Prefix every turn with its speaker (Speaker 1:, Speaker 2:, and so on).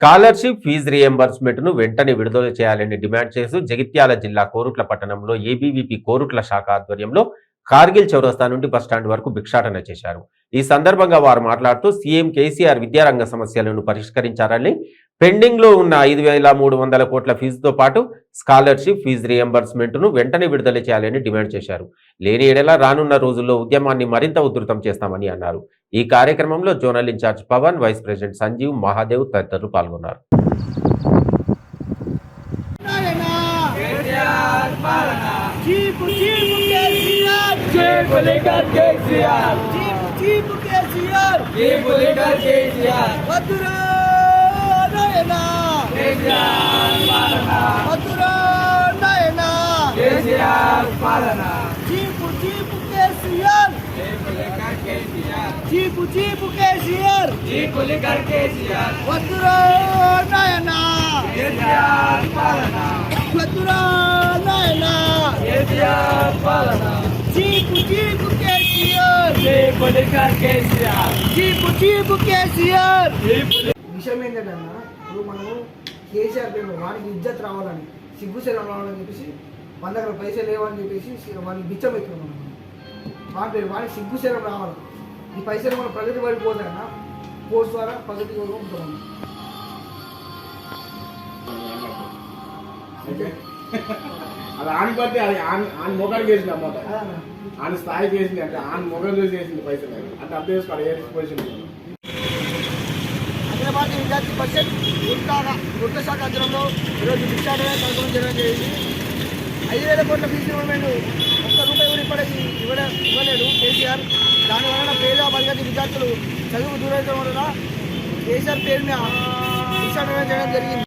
Speaker 1: Scholarship fee reimbursement ను వెంటనే విడుదల చేయాలని డిమాండ్ చేస్తూ జగిత్యాల జిల్లా కోరుట్ల పట్టణంలో ఏబీవీపీ కోరుట్ల శాఖ ఆధ్వర్యంలో కార్గిల్ చౌరస్తా నుండి బస్టాండ్ వరకు భిక్షాటన చేశారు. ఈ సందర్భంగా వారు మాట్లాడుతూ సీఎం కేసీఆర్ విద్యారంగ సమస్యలను పరిష్కరించారని, పెండింగ్ లో ఉన్న 5,300 కోట్ల ఫీజుతో పాటు స్కాలర్షిప్ ఫీజు రియంబర్స్మెంట్ ను వెంటనే విడుదల చేయాలని డిమాండ్ చేశారు. లేని ఎడల రానున్న రోజుల్లో ఉద్యమాన్ని మరింత ఉధృతం చేస్తామని అన్నారు. ఈ కార్యక్రమంలో zonal incharge Pavan, vice president Sanjeev, Mahadev తదితరులు పాల్గొన్నారు.
Speaker 2: Cheap cheap KCR cheap liquor KCR వద్దురా నాయనా కేసీఆర్ పాలన వద్దురా నాయనా కేసీఆర్ పాలన cheap cheap KCR cheap liquor KCR cheap cheap KCR.
Speaker 3: విషయం ఏంటంటే ఇప్పుడు మనము కేసీఆర్ పేరు వానికి ఇజ్జత్ రావాలని, సిగ్గుశరం రావాలని చెప్పేసి మన దగ్గర పైసలు లేవని చెప్పేసి వాడిని బిచ్చం ఎత్తున్నాం. వాని పేరు వాడికి సిగ్గుశరం రావాలి. ఈ పైసలు మన ప్రగతి పడిపోతాయన్నా పోస్ట్ ద్వారా ప్రగతి కూడా ఉంటాం.
Speaker 4: అది ఆన్ పడితే అది ఆన్ మొగలు చేసింది అన్నమాట. ఆన్ స్థాయికి వేసింది అంటే ఆన్ మొగలు చూసి చేసింది పైసలు అంటే అర్థం చేసుకోవాలి ఏ పొజిషన్.
Speaker 3: హైదరాబాద్ విద్యార్థి పరిషత్ వృత్త శాఖ ఆధ్వర్యంలో ఈరోజు భిక్షాటన కార్యక్రమం జరగడం జరిగింది. 5,000 కోట్ల ఫీజు ఇవ్వలేదు, ఒక్క రూపాయి కూడా ఇప్పటికి ఇవ్వలేడు కేసీఆర్. దానివలన పేద మధ్యతరగతి విద్యార్థులు చదువు దూరం వలన కేసీఆర్ పేరు మీద భిక్షాటన చేయడం జరిగింది.